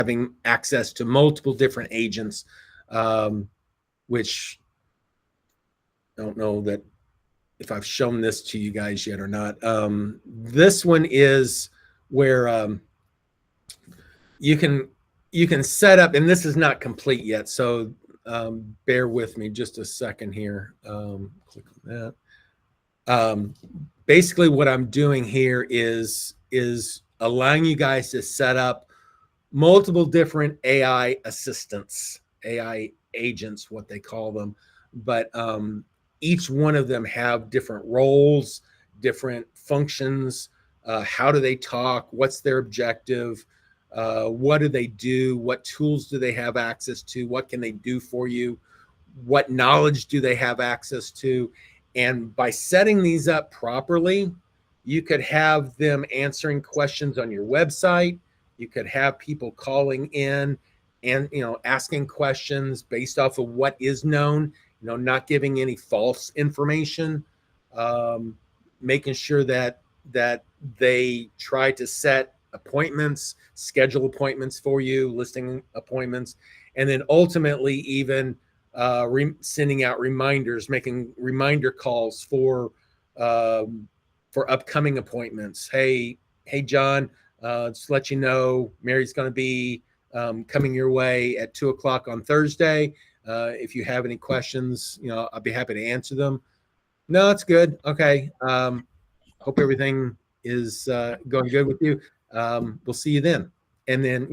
having access to multiple different agents, which I don't know that if I've shown this to you guys yet or not. This one is where you can set up, and this is not complete yet, so bear with me just a second here. Click on that. Basically what I'm doing here is allowing you guys to set up multiple different AI assistants, AI agents, what they call them. But each one of them have different roles, different functions. How do they talk? What's their objective? What do they do? What tools do they have access to? What can they do for you? What knowledge do they have access to? And by setting these up properly, you could have them answering questions on your website. You could have people calling in and, asking questions based off of what is known, not giving any false information, making sure that they try to set appointments, schedule appointments for you, listing appointments, and then ultimately even sending out reminders, making reminder calls for upcoming appointments. Hey, John, just to let you know, Mary's going to be coming your way at 2:00 on Thursday. If you have any questions, I'll be happy to answer them. No, it's good. Okay. Hope everything is going good with you. We'll see you then. And then,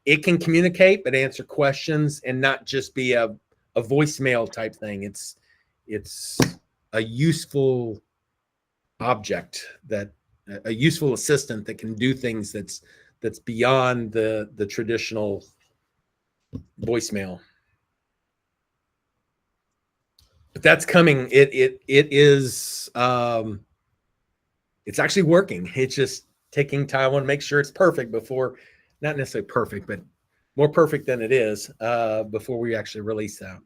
it can communicate, but answer questions and not just be a voicemail type thing. It's a useful object, that a useful assistant that can do things that's beyond the traditional voicemail. But that's coming. It is it's actually working. It's just taking time. I want to make sure it's perfect before, not necessarily perfect, but more perfect than it is before we actually release that.